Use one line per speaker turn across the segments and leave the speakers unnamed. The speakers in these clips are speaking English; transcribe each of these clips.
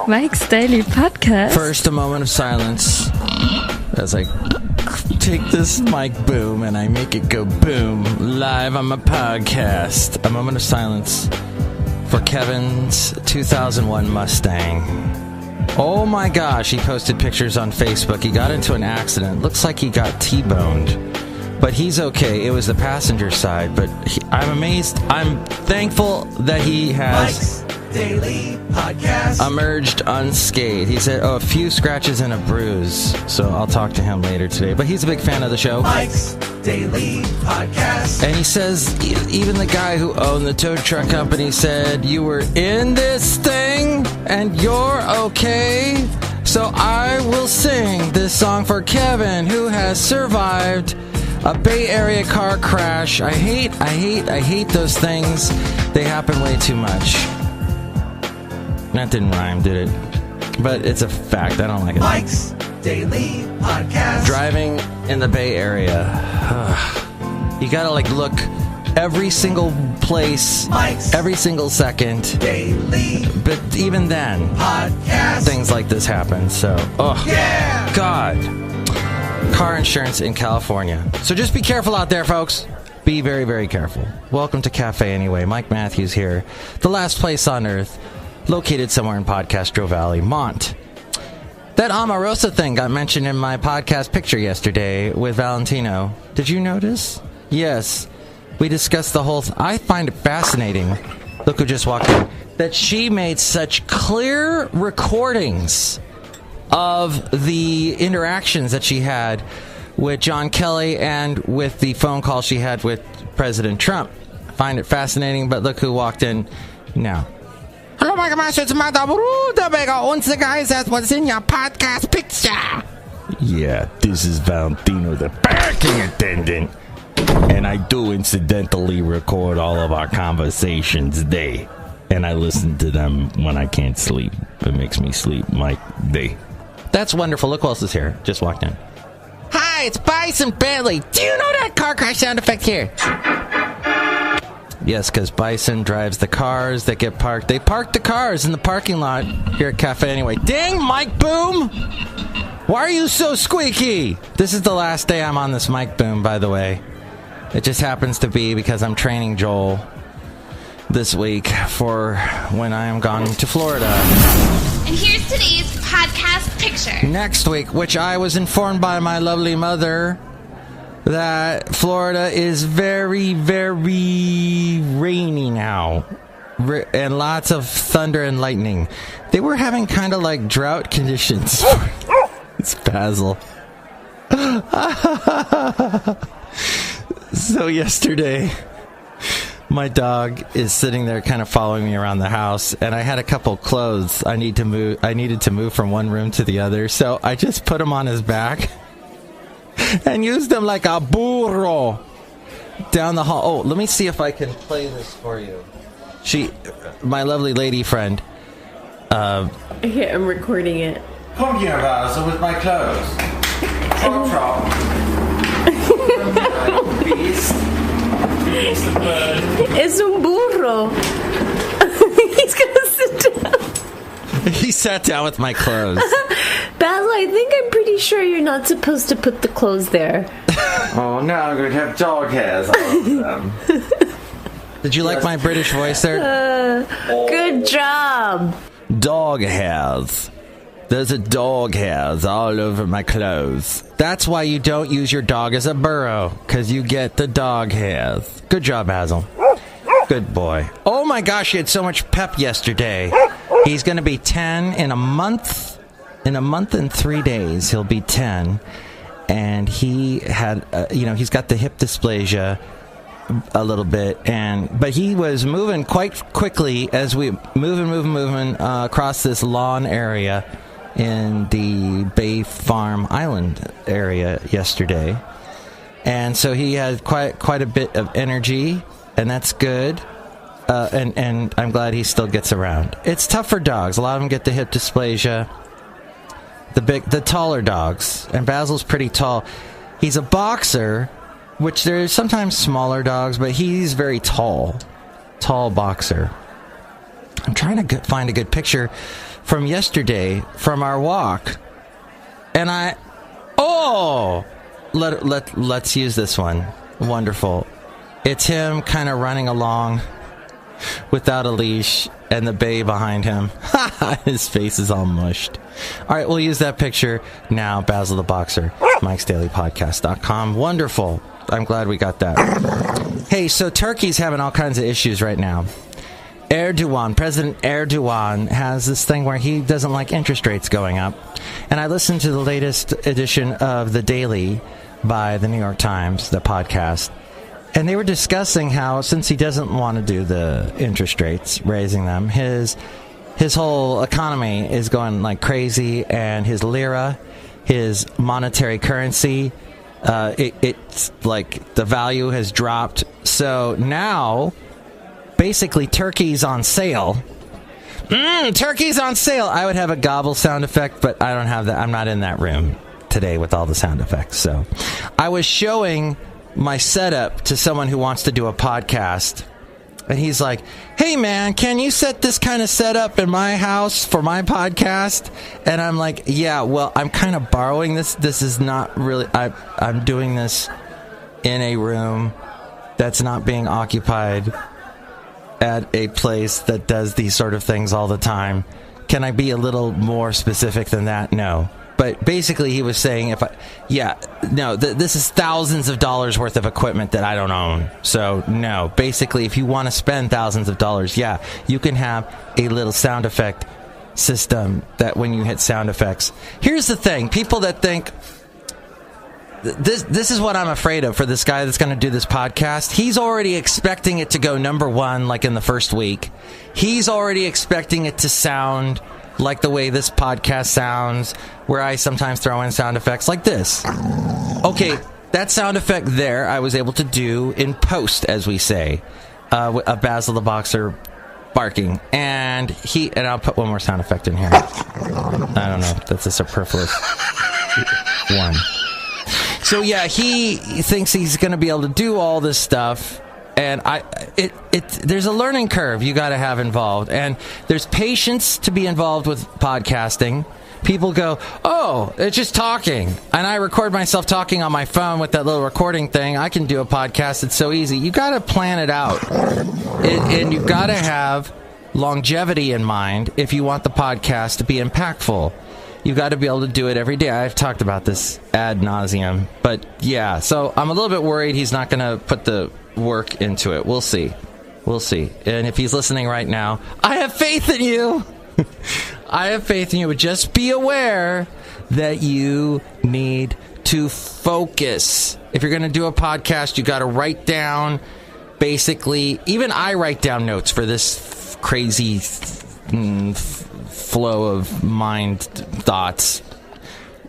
Mike's Daily Podcast.
First, a moment of silence as I take this mic boom and I make it go boom live on my podcast. A moment of silence for Kevin's 2001 Mustang. Oh my gosh, he posted pictures on Facebook. He got into an accident. Looks like he got T-boned. But he's okay. It was the passenger side. But I'm amazed. I'm thankful that he has
Mike's Daily Podcast
emerged unscathed. He said, a few scratches and a bruise. So I'll talk to him later today. But he's a big fan of the show.
Mike's Daily Podcast.
And he says, even the guy who owned the tow truck company said, you were in this thing and you're okay. So I will sing this song for Kevin, who has survived a Bay Area car crash. I hate those things. They happen way too much. That didn't rhyme, did it? But it's a fact. I don't like it.
Mike's Daily Podcast.
Driving in the Bay Area. You gotta look every single place,
Mike's
every single second.
Daily
But even then,
Podcast.
things like this happen. So,
Yeah!
God. Car insurance in California. So just be careful out there, folks. Be very, very careful. Welcome to Café Anyway. Mike Matthews here. The last place on earth, located somewhere in Podcastro Valley, Mont. That Omarosa thing got mentioned in my podcast picture yesterday with Valentino. Did you notice? Yes. We discussed the whole I find it fascinating. Look who just walked in. That she made such clear recordings of the interactions that she had with John Kelly and with the phone call she had with President Trump. I find it fascinating, but look who walked in now. Hello, Mike Master, it's Madame Rootabega, and the guys that was in your podcast picture. Yeah, this is Valentino, the parking attendant. And I do incidentally record all of our conversations day. And I listen to them when I can't sleep. It makes me sleep, Mike, day. That's wonderful. Look who else is here. Just walked in. Hi, it's Bison Bentley. Do you know that car crash sound effect here? Yes, because Bison drives the cars that get parked. They park the cars in the parking lot here at Café Anyway. Dang, Mike Boom! Why are you so squeaky? This is the last day I'm on this mic boom, by the way. It just happens to be because I'm training Joel this week for when I am gone to Florida.
And here's today's podcast picture.
Next week, which I was informed by my lovely mother that Florida is very, very rainy now. And lots of thunder and lightning. They were having kind of like drought conditions. It's Basil. So yesterday, my dog is sitting there kind of following me around the house, and I had a couple clothes I needed to move from one room to the other, so I just put him on his back and used him like a burro down the hall. Oh, let me see if I can play this for you. My lovely lady friend.
Here, I'm recording it.
Come here, Basil, with my clothes. Trot, trot. Beast.
Es un burro. He's gonna sit down.
He sat down with my clothes.
Basil, I think I'm pretty sure you're not supposed to put the clothes there.
Oh, now I'm going to have dog hairs all over them. Did you like my British voice there?
Good job.
Dog hairs. There's a dog hairs all over my clothes. That's why you don't use your dog as a burro, because you get the dog hairs. Good job, Basil. Good boy. Oh my gosh, he had so much pep yesterday. He's going to be 10 in a month. In a month and 3 days, he'll be 10. And he had, he's got the hip dysplasia a little bit, but he was moving quite quickly as we moving across this lawn area in the Bay Farm Island area yesterday. And so he had quite a bit of energy, and that's good. And I'm glad he still gets around. It's tough for dogs. A lot of them get the hip dysplasia. The taller dogs, and Basil's pretty tall. He's a boxer, which there's sometimes smaller dogs, but he's very tall boxer. I'm trying to find a good picture from yesterday from our walk. And let's use this one. Wonderful. It's him kind of running along without a leash and the bay behind him. His face is all mushed. All right, we'll use that picture now. Basil the Boxer, Mike'sDailyPodcast.com. Wonderful. I'm glad we got that. Hey, so Turkey's having all kinds of issues right now. President Erdogan has this thing where he doesn't like interest rates going up. And I listened to the latest edition of The Daily by the New York Times, the podcast. And they were discussing how, since he doesn't want to do the interest rates, raising them, his whole economy is going like crazy, and his lira, his monetary currency, it's like the value has dropped. So now, basically, Turkey's on sale. Turkey's on sale. I would have a gobble sound effect, but I don't have that. I'm not in that room today with all the sound effects. So I was showing my setup to someone who wants to do a podcast, and he's like, hey man, can you set this kind of setup in my house for my podcast? And I'm like, yeah, well, I'm kind of borrowing this. This is not really, I'm doing this in a room that's not being occupied at a place that does these sort of things all the time. Can I be a little more specific than that? No. But basically, he was saying, this is thousands of dollars worth of equipment that I don't own. So, no. Basically, if you want to spend thousands of dollars, you can have a little sound effect system that when you hit sound effects. Here's the thing. People that think, this is what I'm afraid of for this guy that's going to do this podcast. He's already expecting it to go number one, like in the first week. He's already expecting it to sound like the way this podcast sounds, where I sometimes throw in sound effects like this. Okay, that sound effect there I was able to do in post, as we say, a Basil the Boxer barking, and I'll put one more sound effect in here. I don't know, that's a superfluous one. So yeah, he thinks he's going to be able to do all this stuff. And there's a learning curve you got to have involved, and there's patience to be involved with podcasting. People go, oh, it's just talking, and I record myself talking on my phone with that little recording thing. I can do a podcast. It's so easy. You got to plan it out, and you got to have longevity in mind if you want the podcast to be impactful. You've got to be able to do it every day. I've talked about this ad nauseum, but yeah. So I'm a little bit worried he's not going to put the work into it. We'll see. And if he's listening right now, I have faith in you. I have faith in you, but just be aware that you need to focus. If you're going to do a podcast, you got to write down, basically, even I write down notes for this crazy flow of mind thoughts,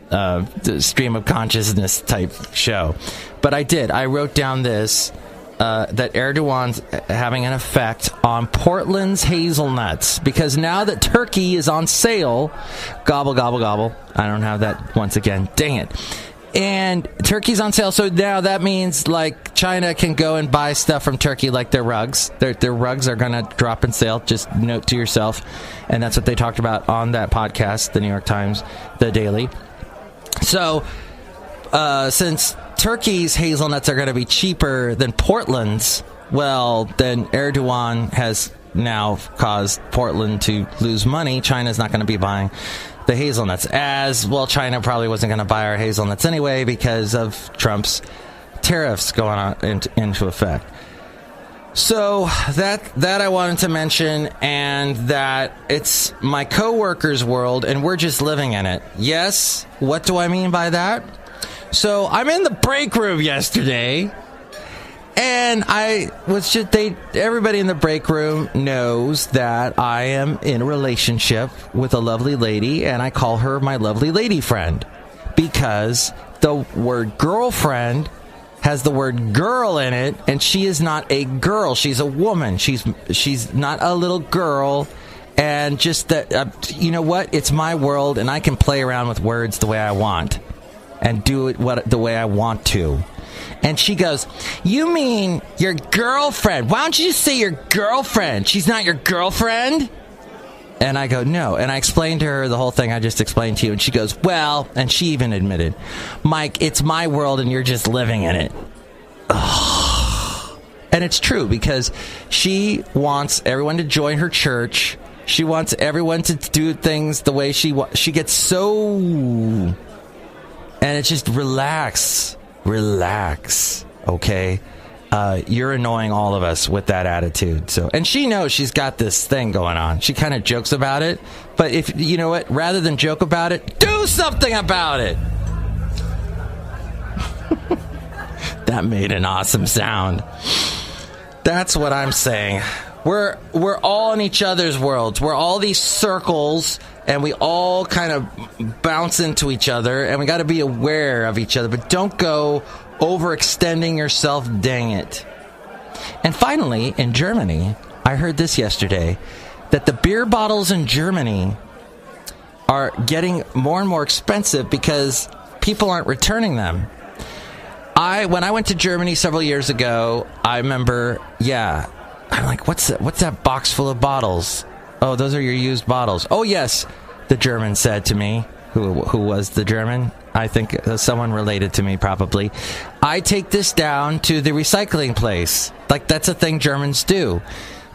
the stream of consciousness type show. But I wrote down this, that Erdogan's having an effect on Portland's hazelnuts, because now that Turkey is on sale, gobble, gobble, gobble. I don't have that once again. Dang it. And Turkey's on sale, so now that means, like, China can go and buy stuff from Turkey, like their rugs. Their rugs are going to drop in sale, just note to yourself. And that's what they talked about on that podcast, the New York Times, The Daily. So, since Turkey's hazelnuts are going to be cheaper than Portland's, well, then Erdogan has now caused Portland to lose money. China's not going to be buying the hazelnuts, as well. China probably wasn't going to buy our hazelnuts anyway because of Trump's tariffs going on into effect. So that I wanted to mention, and that it's my coworkers' world, and we're just living in it. Yes, what do I mean by that? So I'm in the break room yesterday, and everybody in the break room knows that I am in a relationship with a lovely lady, and I call her my lovely lady friend, because the word girlfriend has the word girl in it, and she is not a girl. She's a woman. She's not a little girl. And just that, you know what? It's my world, and I can play around with words the way I want and do it the way I want to. And she goes, you mean your girlfriend? Why don't you just say your girlfriend? She's not your girlfriend? And I go, no. And I explained to her the whole thing I just explained to you. And she goes, well, and she even admitted, Mike, it's my world and you're just living in it. Oh. And it's true because she wants everyone to join her church. She wants everyone to do things the way she gets so... And it's just relax, okay? You're annoying all of us with that attitude. So, and she knows she's got this thing going on. She kind of jokes about it. But if you know what, rather than joke about it, do something about it. That made an awesome sound. That's what I'm saying. We're all in each other's worlds. We're all these circles, and we all kind of bounce into each other, and we got to be aware of each other. But don't go overextending yourself, dang it. And finally, in Germany, I heard this yesterday, that the beer bottles in Germany are getting more and more expensive because people aren't returning them. When I went to Germany several years ago, I remember, I'm like, what's that box full of bottles? Oh, those are your used bottles. Oh, yes, the German said to me. Who was the German? I think someone related to me, probably. I take this down to the recycling place. Like, that's a thing Germans do.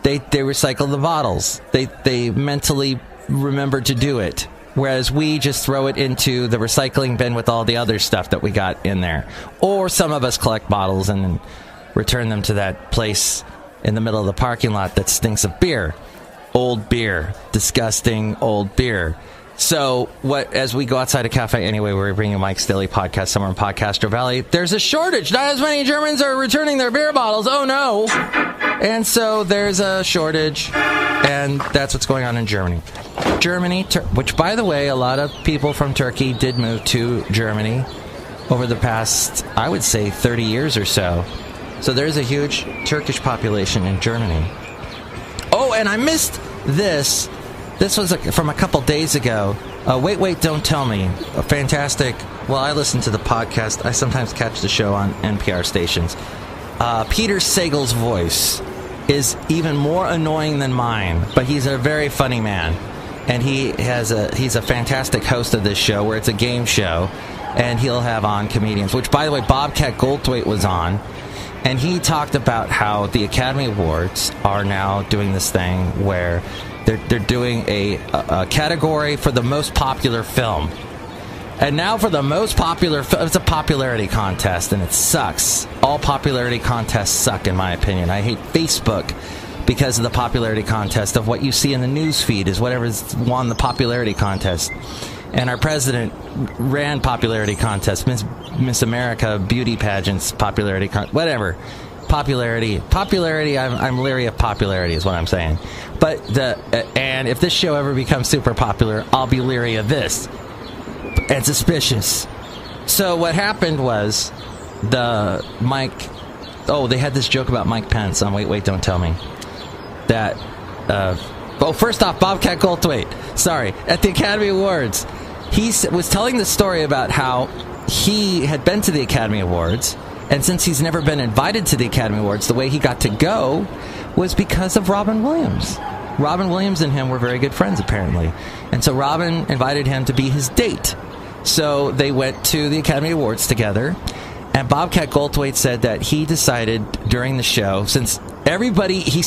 They recycle the bottles. They mentally remember to do it. Whereas we just throw it into the recycling bin with all the other stuff that we got in there. Or some of us collect bottles and return them to that place in the middle of the parking lot that stinks of beer. Old beer. Disgusting old beer. So, as we go outside of Café Anyway, we're bringing Mike's Daily Podcast somewhere in Podcastro Valley. There's a shortage. Not as many Germans are returning their beer bottles. Oh, no. And so there's a shortage, and that's what's going on in Germany. Germany, which, by the way, a lot of people from Turkey did move to Germany over the past, I would say, 30 years or so. So there's a huge Turkish population in Germany. Oh, and I missed this. This was from a couple days ago. Wait, Don't Tell Me. A fantastic... Well, I listen to the podcast. I sometimes catch the show on NPR stations. Peter Sagal's voice is even more annoying than mine, but he's a very funny man. And he's a fantastic host of this show, where it's a game show, and he'll have on comedians, which, by the way, Bobcat Goldthwait was on. And he talked about how the Academy Awards are now doing this thing where... They're doing a category for the most popular film. And now for the most popular film, it's a popularity contest, and it sucks. All popularity contests suck, in my opinion. I hate Facebook because of the popularity contest of what you see in the news feed is whatever's won the popularity contest. And our president ran popularity contests, Miss America beauty pageants, popularity whatever. Popularity. I'm leery of popularity, is what I'm saying. But and if this show ever becomes super popular, I'll be leery of this and suspicious. So what happened was they had this joke about Mike Pence on Wait, Don't Tell Me. That first off, Bobcat Goldthwait. Sorry, at the Academy Awards, he was telling the story about how he had been to the Academy Awards. And since he's never been invited to the Academy Awards, the way he got to go was because of Robin Williams. Robin Williams and him were very good friends, apparently. And so Robin invited him to be his date. So they went to the Academy Awards together. And Bobcat Goldthwait said that he decided during the show, since everybody's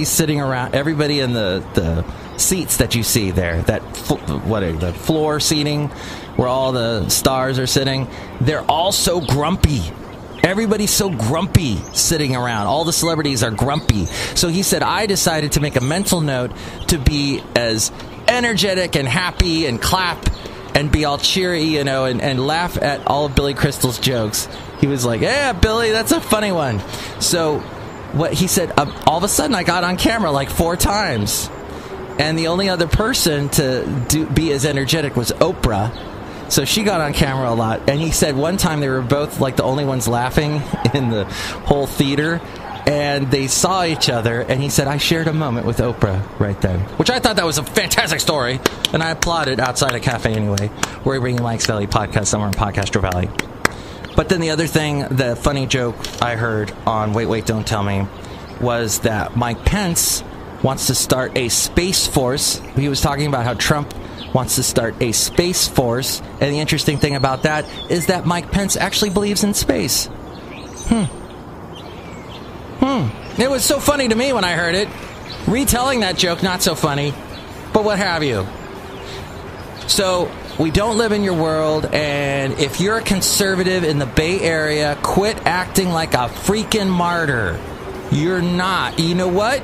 sitting around, everybody in the seats that you see there, the floor seating where all the stars are sitting, they're all so grumpy. Everybody's so grumpy sitting around. All the celebrities are grumpy. So he said, I decided to make a mental note to be as energetic and happy and clap and be all cheery, and laugh at all of Billy Crystal's jokes. He was like, yeah, Billy, that's a funny one. So what he said, all of a sudden I got on camera like 4 times. And the only other person to be as energetic was Oprah. So she got on camera a lot. And he said one time they were both like the only ones laughing in the whole theater. And they saw each other. And he said, I shared a moment with Oprah right then. Which I thought that was a fantastic story. And I applauded outside of Café Anyway. We're bringing Mike's Daily Podcast somewhere in Podcastro Valley. But then the other thing, the funny joke I heard on Wait, Don't Tell Me, was that Mike Pence wants to start a space force. He was talking about how Trump wants to start a space force. And the interesting thing about that is that Mike Pence actually believes in space. It was so funny to me when I heard it. Retelling that joke, not so funny. But what have you. So, we don't live in your world, and if you're a conservative in the Bay Area, quit acting like a freaking martyr. You're not. You know what?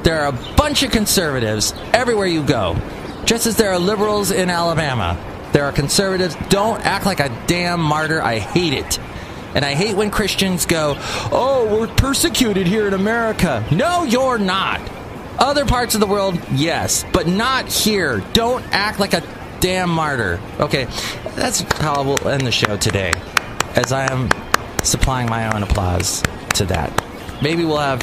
There are a bunch of conservatives everywhere you go. Just as there are liberals in Alabama. There are conservatives. Don't act like a damn martyr. I hate it. And I hate when Christians go, oh, we're persecuted here in America. No, you're not. Other parts of the world, yes, but not here. Don't act like a damn martyr. Okay, that's how we'll end the show today, as I am supplying my own applause to that. Maybe we'll have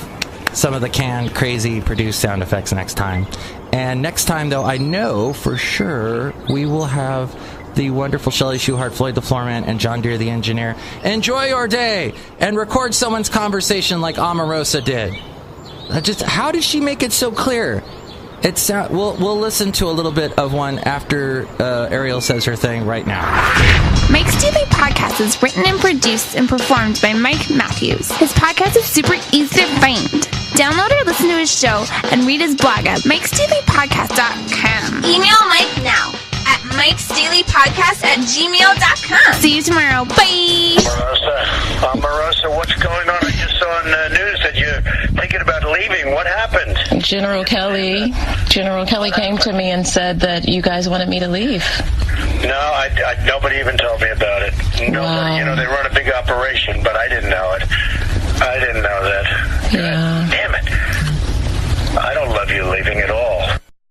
some of the canned, crazy, produced sound effects next time. And next time, though, I know for sure we will have the wonderful Shelley Shuhart, Floyd the Floorman, and John Deere the Engineer. Enjoy your day and record someone's conversation like Omarosa did. Just how did she make it so clear? It's we'll listen to a little bit of one after Ariel says her thing right now.
Mike's Daily Podcast is written and produced and performed by Mike Matthews. His podcast is super easy to find. Download or listen to his show and read his blog at mikesdailypodcast.com. Email Mike now at mikesdailypodcast@gmail.com. See you tomorrow. Bye.
Omarosa, what's going on? I just saw on the news that you're thinking about leaving. What happened?
General Kelly came to me and said that you guys wanted me to leave.
No, nobody even told me about it. Nobody,
Wow.
They run a big operation, but I didn't know it. I didn't know that.
Yeah.
Damn it. I don't love you leaving at all.